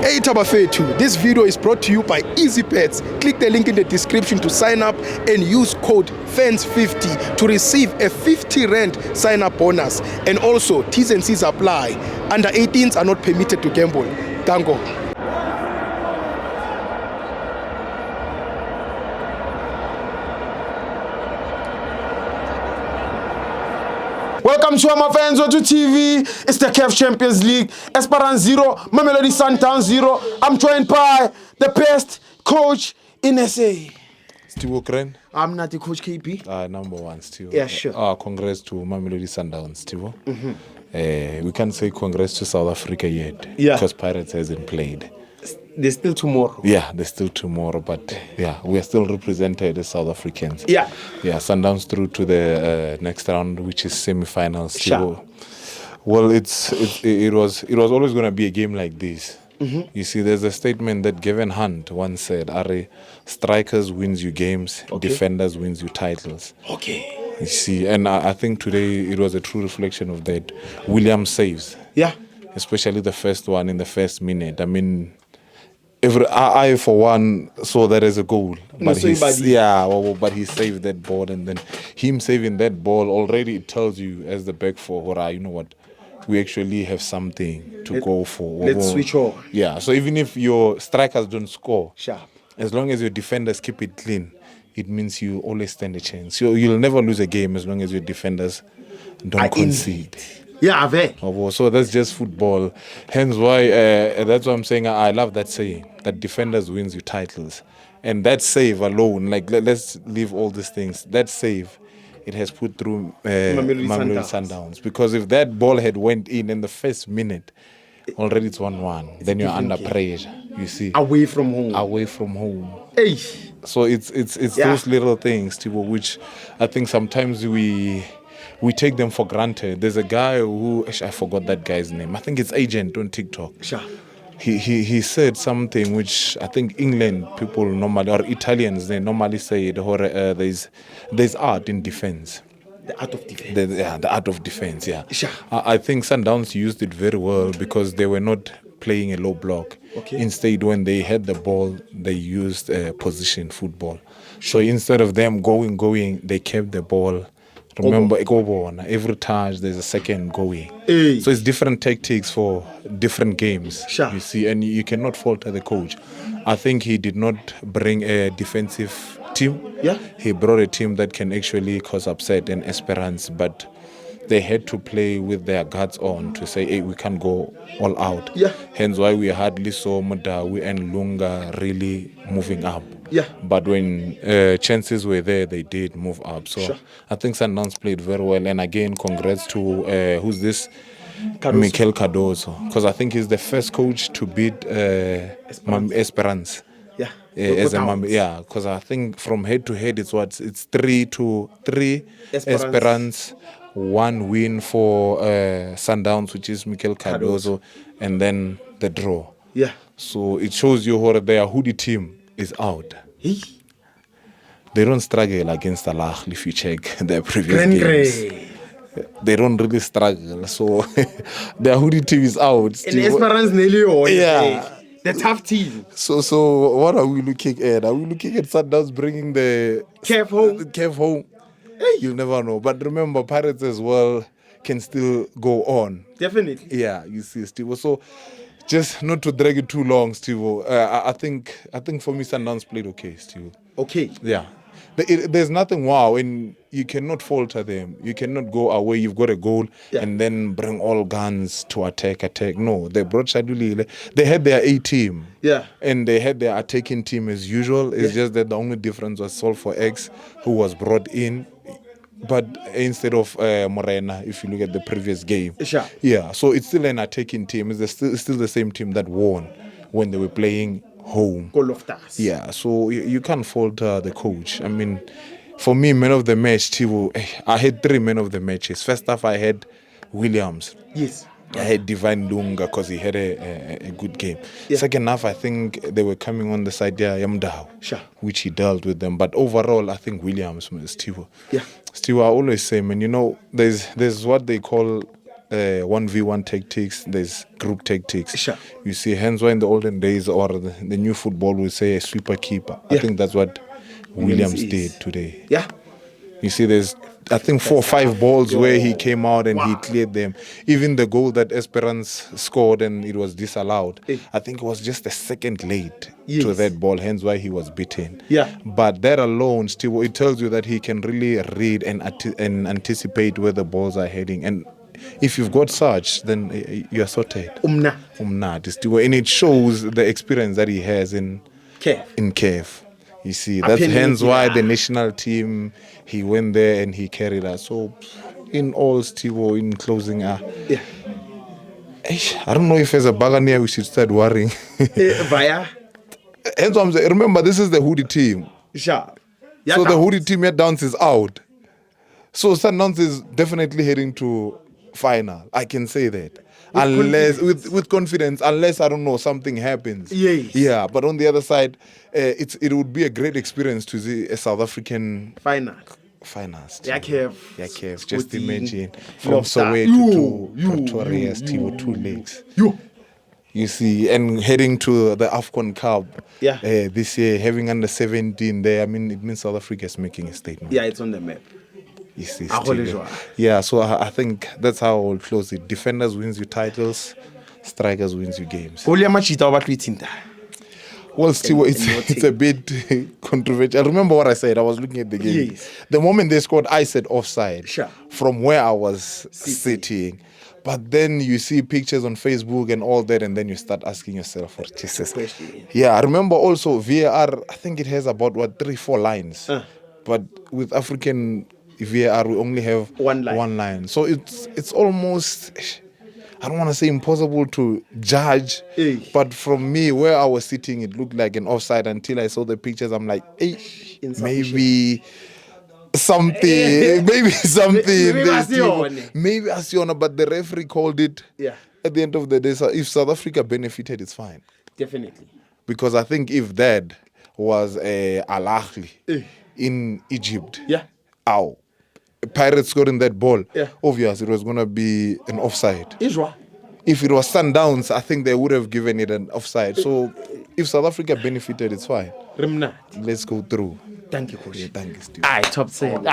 Hey Tabafetu, this video is brought to you by EASYBET. Click the link in the description to sign up and use code FANS50 to receive a 50 Rand sign up bonus. And also, T&Cs apply. Under 18s are not permitted to gamble. Tango. Welcome to FANS Wethu TV. It's the CAF Champions League. Esperance 0, Mamelodi Sundowns 0. I'm joined by the best coach in SA. Still Ukraine? I'm not the coach KP. Number one still. Yeah, sure. Congrats to Mamelodi Sundowns still. We can't say congrats to South Africa yet. Yeah. Because Pirates hasn't played. There's still tomorrow. Yeah, there's still tomorrow, but yeah, we are still represented as South Africans. Yeah. Yeah, Sundowns through to the next round, which is semi-finals. Sure. Well, it was always going to be a game like this. You see, there's a statement that Gavin Hunt once said, "Are strikers wins you games, defenders wins you titles." Okay. You see, and I think today it was a true reflection of that. William saves. Yeah. Especially the first one in the first minute. I mean, I for one saw that as a goal, but but he saved that ball, and then him saving that ball already, it tells you as the back four, you know what, we actually have something to go for. Let's switch on. Yeah, so even if your strikers don't score, sharp, as long as your defenders keep it clean, it means you always stand a chance. You'll never lose a game as long as your defenders don't concede. Yeah, so that's just football. Hence why that's why I'm saying I love that saying that defenders wins you titles. And that save alone, like let's leave all these things. That save, it has put through Mamelodi Sundowns. Because if that ball had went in the first minute, already it's 1-1. Then you're under pressure. You see, away from home. Away from home. Hey. So it's those little things, Tibo, which I think sometimes we take them for granted. There's a guy who, actually I forgot that guy's name. I think it's Agent on TikTok. Sure. He said something which I think England people normally, or Italians, they normally say there's art in defense. The art of defense. The art of defense, yeah. Sure. I think Sundowns used it very well because they were not playing a low block. Okay. Instead, when they had the ball, they used position football. So instead of them going, they kept the ball. Remember, every touch there's a second going. Hey. So it's different tactics for different games. Sure. You see, and you cannot falter the coach. I think he did not bring a defensive team. Yeah. He brought a team that can actually cause upset and Esperance, but they had to play with their guards on to say, hey, we can't go all out. Yeah. Hence why we hardly saw Mudawi and Lunga really moving up. Yeah. But when chances were there, they did move up. So sure. I think Sundowns played very well. And again, congrats to, who's this? Cardoso. Mikel Cardoso. Because I think he's the first coach to beat Esperance. Yeah. Because I think from head to head, it's 3-3 Esperance. 1 win for Sundowns, which is Mikel Cardoso, and then the draw. Yeah. So it shows you how their hoodie team is out. Hey. They don't struggle against Al if you check their previous games. They don't really struggle. So their hoodie team is out. And Esperance nearly all. Yeah. The tough team. So what are we looking at? Are we looking at Sundowns bringing the CAF home? Hey. You'll never know. But remember, Pirates as well can still go on. Definitely. Yeah, you see, Steve. So just not to drag it too long, Steve. I think for me, Sundowns played okay, Steve. Okay. Yeah. There's nothing wow, and you cannot falter them. You cannot go away. You've got a goal and then bring all guns to attack. No, they brought Shaduli. They had their A team. Yeah. And they had their attacking team as usual. It's just that the only difference was Sol for X, who was brought in. But instead of Morena, if you look at the previous game. Sure. Yeah, so it's still an attacking team. It's still the same team that won when they were playing home. Yeah, so you can't fault the coach. I mean, for me, man of the match, Tivo, I had 3 men of the matches. First half, I had Williams. Yes. I had Divine Lunga because he had a good game. Yeah. Second half, I think they were coming on the side there, Yamdao, sure, which he dealt with them. But overall, I think Williams, Steve. Yeah. Steve, I always say, man, you know, there's what they call 1v1 tactics, there's group tactics. Sure. You see, hence why in the olden days or the new football we say a sweeper keeper. I think that's what Williams did today. Yeah. You see, there's I think 4 or 5 balls where he came out and he cleared them. Even the goal that Esperance scored and it was disallowed, I think it was just a second late to that ball, hence why he was beaten. Yeah. But that alone, still, it tells you that he can really read and anticipate where the balls are heading. And if you've got such, then you're sorted. And it shows the experience that he has in CAF. You see, that's hence why the national team, he went there and he carried us. So, in all, Stivo, in closing, I don't know if as a Bagania we should start worrying. Via? Hence, I'm saying, remember, this is the hoodie team. Sure. So the hoodie team here dance is out. So Sundowns is definitely heading to final. I can say that. With confidence, unless I don't know something happens. Yes. Yeah, but on the other side, it would be a great experience to see a South African finals. Yeah, CAF. Just imagine from Soweto to Pretoria, Stivo, 2 legs. You see, and heading to the AFCON Cup this year, having under 17 there. I mean, it means South Africa is making a statement. Yeah, it's on the map. You see, so I think that's how I will close it. Defenders wins you titles, strikers wins you games. Well, still, it's a bit controversial. Remember what I said? I was looking at the game. Yes. The moment they scored, I said offside. Sure. From where I was sitting. But then you see pictures on Facebook and all that, and then you start asking yourself, "What Jesus?" Yeah, I remember also VAR. I think it has about 3-4 lines. But with African VAR, we only have one line. So it's almost, I don't want to say impossible to judge, but from me, where I was sitting, it looked like an offside until I saw the pictures. I'm like, maybe something, maybe Asiona, but the referee called it. Yeah. At the end of the day, so if South Africa benefited, it's fine. Definitely. Because I think if that was Al Ahly in Egypt, Pirates scoring that ball, obviously it was going to be an offside. If it was Sundowns, I think they would have given it an offside. So if South Africa benefited, it's fine. Let's go through. Thank you, Coach. Thank you, Steve. Top 10.